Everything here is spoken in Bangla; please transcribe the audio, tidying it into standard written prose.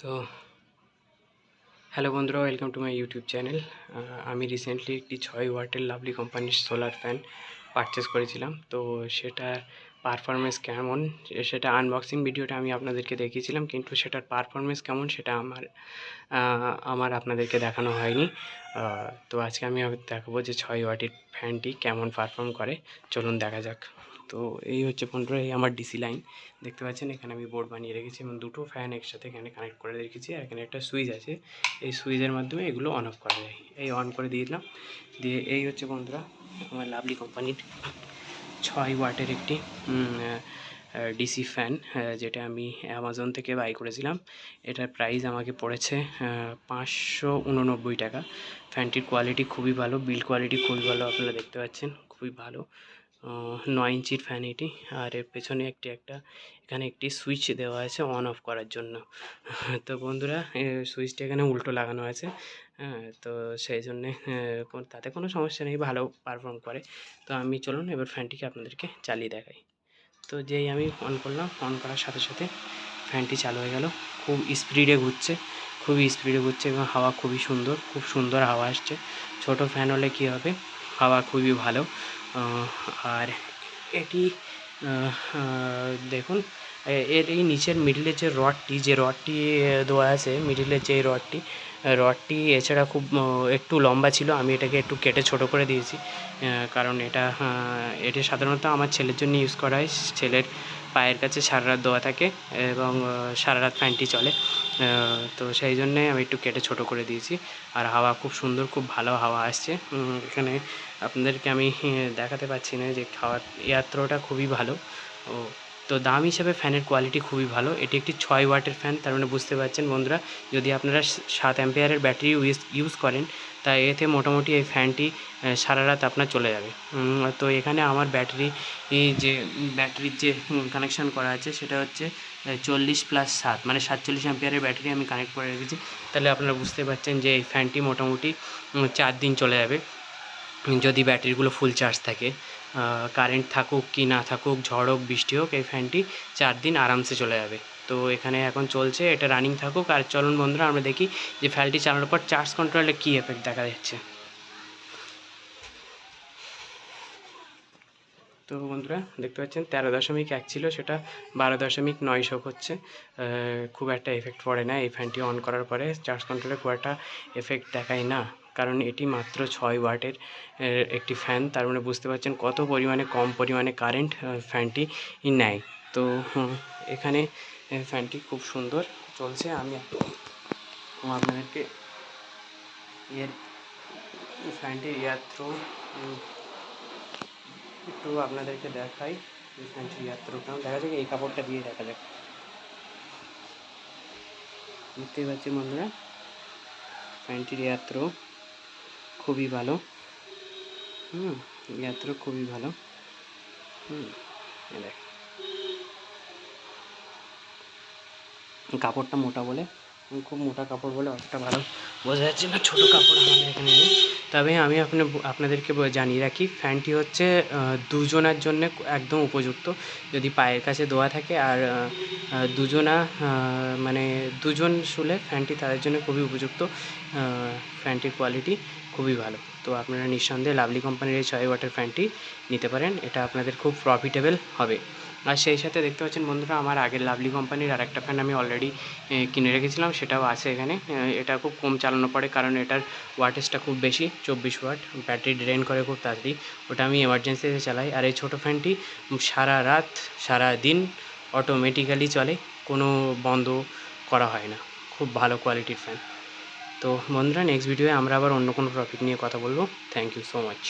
তো হ্যালো বন্ধুরা, welcome to my YouTube channel. আমি রিসেন্টলি একটি 6 ওয়াটের লাভলি কোম্পানির সোলার ফ্যান পারচেস করেছিলাম। তো সেটার পারফরমেন্স কেমন সেটা আনবক্সিং ভিডিওটা আমি আপনাদেরকে দেখিয়েছিলাম, কিন্তু সেটার পারফরমেন্স কেমন সেটা আমার আপনাদেরকে দেখানো হয়নি। তো আজকে আমি দেখাবো যে 6 ওয়াটের ফ্যানটি কেমন পারফর্ম করে। চলুন দেখা যাক। তো এই হচ্ছে বন্ধুরা, এই আমার ডিসি লাইন দেখতে পাচ্ছেন। এখানে আমি বোর্ড বানিয়ে রেখেছি এবং দুটো ফ্যান একসাথে এখানে কানেক্ট করে রেখেছি, আর এখানে একটা সুইচ আছে। এই সুইচের মাধ্যমে এগুলো অন অফ করা যায়। এই অন করে দিলাম, দিয়ে এই হচ্ছে বন্ধুরা আমার লাভলি কোম্পানির 6 ওয়াটের একটি ডিসি ফ্যান, যেটা আমি অ্যামাজন থেকে বাই করেছিলাম। এটার প্রাইস আমাকে পড়েছে 589 টাকা। ফ্যানটির কোয়ালিটি খুবই ভালো, বিল্ড কোয়ালিটি খুবই ভালো, আপনারা দেখতে পাচ্ছেন খুবই ভালো। 9 ইঞ্চির ফ্যান এটি, আর এর পেছনে এখানে একটি সুইচ দেওয়া আছে অন অফ করার জন্য। তো বন্ধুরা, সুইচটা এখানে উল্টো লাগানো আছে। হ্যাঁ, তো সেই জন্যে তাতে কোনো সমস্যা নেই, ভালো পারফর্ম করে। তো আমি চলুন এবার ফ্যানটিকে আপনাদেরকে চালিয়ে দেখাই। তো যেই আমি অন করলাম, অন করার সাথে সাথে ফ্যানটি চালু হয়ে গেল। খুব স্পিডে ঘুরছে, খুবই স্পিডে ঘুরছে এবং হাওয়া খুবই সুন্দর, খুব সুন্দর হাওয়া আসছে। ছোট ফ্যান হলে কী হবে, হাওয়া খুবই ভালো। আর এটি দেখুন, এর এই নিচের মিডিলের যে রডটি দেওয়া আছে, মিডিলের যে রডটি এছাড়া খুব একটু লম্বা ছিল। আমি এটাকে একটু কেটে ছোট করে দিয়েছি, কারণ এটা সাধারণত আমার ছেলের জন্য ইউজ করা হয়। ছেলের পায়ের কাছে সারা রাত দেওয়া থাকে এবং সারা রাত ফ্যানটি চলে। তো সেই জন্যে আমি একটু কেটে ছোট করে দিয়েছি। আর হাওয়া খুব সুন্দর, খুব ভালো হাওয়া আসছে। এখানে আপনাদেরকে আমি দেখাতে পাচ্ছি না যে এয়ার থ্রোটা খুবই ভালো। তো দাম হিসাবে ফ্যানের কোয়ালিটি খুবই ভালো। এটি একটি 6 ওয়াটের ফ্যান, তার মানে বুঝতে পারছেন বন্ধুরা, যদি আপনারা 7 অ্যাম্পিয়ারের ব্যাটারি ইউজ করেন, তাই এতে মোটামুটি এই ফ্যানটি সারা রাত আপনার চলে যাবে। তো এখানে আমার ব্যাটারির যে কানেকশান করা আছে সেটা হচ্ছে 40+7, মানে 47 অ্যাম্পিয়ারের ব্যাটারি আমি কানেক্ট করে রেখেছি। তাহলে আপনারা বুঝতে পারছেন যে এই ফ্যানটি মোটামুটি 4 দিন চলে যাবে, যদি ব্যাটারিগুলো ফুল চার্জ থাকে। কারেন্ট থাকুক কি না থাকুক, ঝড় হোক বৃষ্টি হোক, এই ফ্যানটি 4 দিন আরামসে চলে যাবে। তো এখানে এখন চলছে, এটা রানিং থাকুক। আর চলুন বন্ধুরা আমরা দেখি যে ফ্যানটি চালানোর পর চার্জ কন্ট্রোলে কী এফেক্ট দেখা যাচ্ছে। তো বন্ধুরা দেখতে পাচ্ছেন 13.1 ছিল, সেটা 12.9 হচ্ছে। খুব একটা এফেক্ট পড়ে না এই ফ্যানটি অন করার পরে। চার্জ কন্ট্রোলে খুব একটা এফেক্ট দেখায় না, কারণ এটি মাত্র 6 ওয়াটের একটি ফ্যান। তার মানে বুঝতে পারছেন কত পরিমাণে কম পরিমাণে কারেন্ট ফ্যানটি নেয়। তো এখানে ফ্যানটি খুব সুন্দর চলছে। আমি আপনাদেরকে ফ্যানটির এয়ার থ্রো একটু আপনাদেরকে দেখাই। ফ্যানটির এয়ার থ্রো কেমন দেখা যাক, এই কাপড়টা দিয়ে দেখা যাক। দেখতেই পাচ্ছি বন্ধুরা, ফ্যানটির এয়ার থ্রো খুবই ভালো। এয়ার থ্রো খুবই ভালো। দেখ, কাপড়টা মোটা বলে, খুব মোটা কাপড় বলে অতটা ভালো বোঝা যাচ্ছে না। ছোটো কাপড় আমাদের এখানে নেই। তবে আমি আপনাদেরকে জানিয়ে রাখি, ফ্যানটি হচ্ছে দুজনার জন্য একদম উপযুক্ত। যদি পায়ের কাছে দেওয়া থাকে আর মানে দুজন শুলে ফ্যানটি তাদের জন্য খুবই উপযুক্ত। ফ্যানটির কোয়ালিটি খুবই ভালো। তো আপনারা নিঃসন্দেহে লাভলি কোম্পানির এই 6 ওয়াটের ফ্যানটি নিতে পারেন, এটা আপনাদের খুব প্রফিটেবল হবে। আর সেই সাথে দেখতে পাচ্ছেন বন্ধুরা, আমার আগের লাভলি কোম্পানির আরেকটা ফ্যান আমি অলরেডি কিনে রেখেছিলাম, সেটাও আছে এখানে। এটা খুব কম চালানো পড়ে, কারণ এটার ওয়াটেজটা খুব বেশি, 24 ওয়াট। ব্যাটারি ড্রেন করে খুব তাড়াতাড়ি, ওটা আমি এমার্জেন্সিতে চালাই। আর এই ছোটো ফ্যানটি সারা রাত সারা দিন অটোমেটিক্যালি চলে, কোনো বন্ধ করা হয় না। খুব ভালো কোয়ালিটির ফ্যান। তো বন্ধুরা, নেক্সট ভিডিওয়ে আমরা আবার অন্য কোনো টপিক নিয়ে কথা বলবো। Thank you so much.